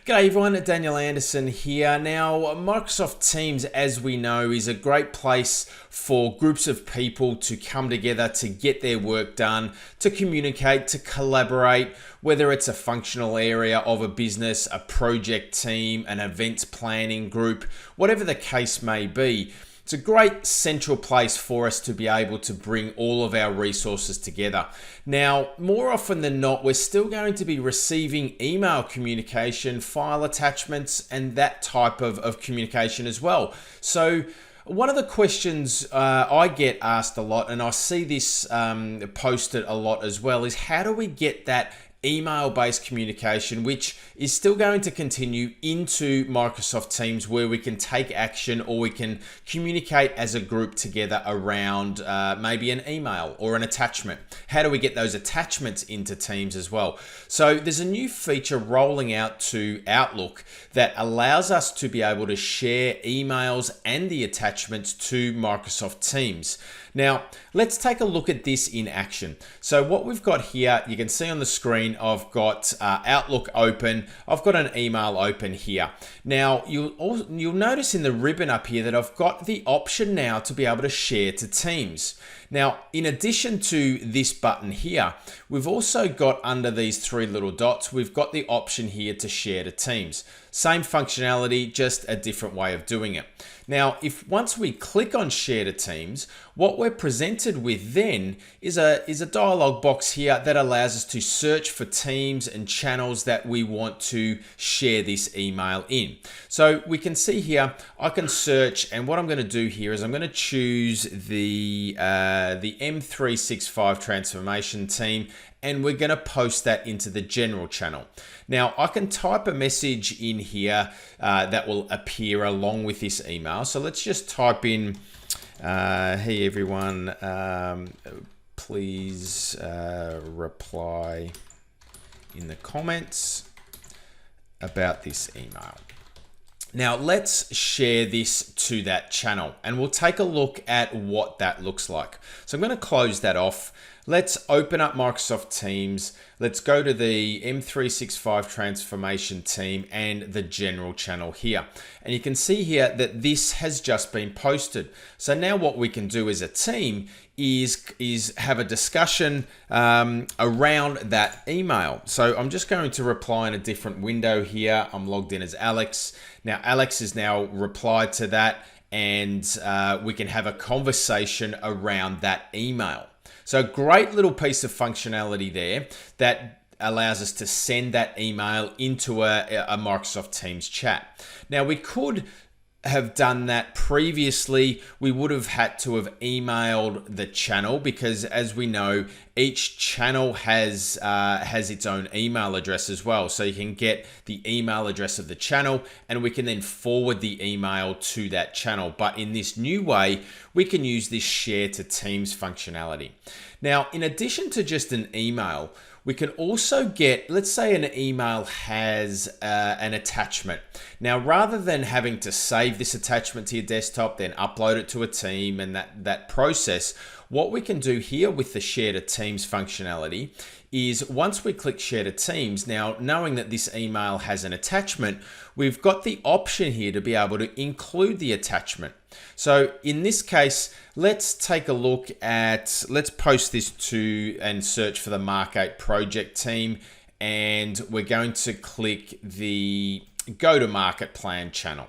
G'day everyone, Daniel Anderson here. Now, Microsoft Teams, as we know, is a great place for groups of people to come together to get their work done, to communicate, to collaborate, whether it's a functional area of a business, a project team, an events planning group, whatever the case may be. It's a great central place for us to be able to bring all of our resources together. Now, more often than not, we're still going to be receiving email communication, file attachments, and that type of communication as well. So one of the questions I get asked a lot, and I see this posted a lot as well, is how do we get that email-based communication, which is still going to continue into Microsoft Teams, where we can take action or we can communicate as a group together around maybe an email or an attachment. How do we get those attachments into Teams as well? So there's a new feature rolling out to Outlook that allows us to be able to share emails and the attachments to Microsoft Teams. Now, let's take a look at this in action. So what we've got here, you can see on the screen, I've got Outlook open. I've got an email open here. Now, you'll notice in the ribbon up here that I've got the option now to be able to share to Teams. Now, in addition to this button here, we've also got under these three little dots, we've got the option here to share to Teams. Same functionality, just a different way of doing it. Now, once we click on Share to Teams, what we're presented with then is a dialog box here that allows us to search for teams and channels that we want to share this email in. So we can see here, I can search, and what I'm going to do here is I'm going to choose the M365 transformation team, and we're going to post that into the general channel. Now, I can type a message in here that will appear along with this email. So let's just type in, hey everyone, please reply in the comments about this email. Now let's share this to that channel and we'll take a look at what that looks like. So I'm going to close that off. Let's open up Microsoft Teams. Let's go to the M365 transformation team and the general channel here. And you can see here that this has just been posted. So now what we can do as a team is have a discussion around that email. So I'm just going to reply in a different window here. I'm logged in as Alex. Now Alex has now replied to that, and we can have a conversation around that email. So great little piece of functionality there that allows us to send that email into a Microsoft Teams chat. Now we could have done that previously. We would have had to have emailed the channel, because as we know, each channel has its own email address as well. So you can get the email address of the channel and we can then forward the email to that channel. But in this new way, we can use this share to Teams functionality. Now, in addition to just an email, we can also get, let's say an email has an attachment. Now, rather than having to save this attachment to your desktop, then upload it to a team and that process, what we can do here with the Share to Teams functionality is once we click Share to Teams, now knowing that this email has an attachment, we've got the option here to be able to include the attachment. So in this case, let's take a look at, let's post this to and search for the Mark 8 project team, and we're going to click the go-to-market plan channel.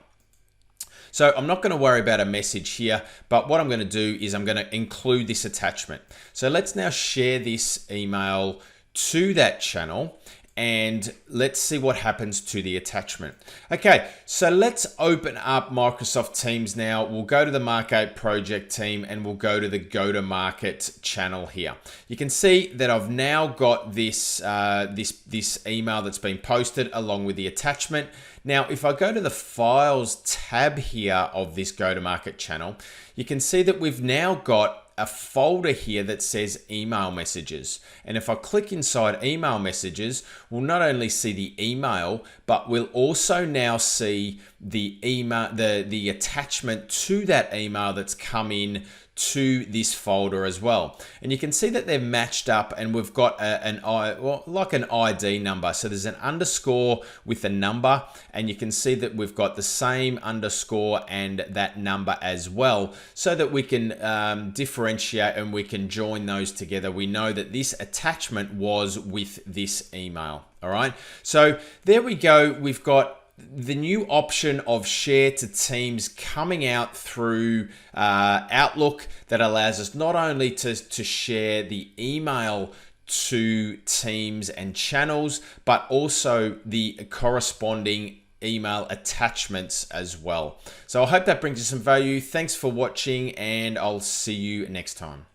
So I'm not going to worry about a message here, but what I'm going to do is I'm going to include this attachment. So let's now share this email to that channel and let's see what happens to the attachment. Okay, so let's open up Microsoft Teams now. We'll go to the Mark 8 project team and we'll go to the go-to-market channel here. You can see that I've now got this, this email that's been posted along with the attachment. Now, if I go to the Files tab here of this go-to-market channel, you can see that we've now got a folder here that says email messages. And if I click inside email messages, we'll not only see the email, but we'll also now see the email, the attachment to that email that's come in to this folder as well. And you can see that they're matched up, and we've got like an ID number. So there's an underscore with a number, and you can see that we've got the same underscore and that number as well, so that we can differentiate and we can join those together. We know that this attachment was with this email. All right, so there we go. We've got the new option of share to teams coming out through Outlook that allows us not only to share the email to teams and channels, but also the corresponding email attachments as well. So I hope that brings you some value. Thanks for watching, and I'll see you next time.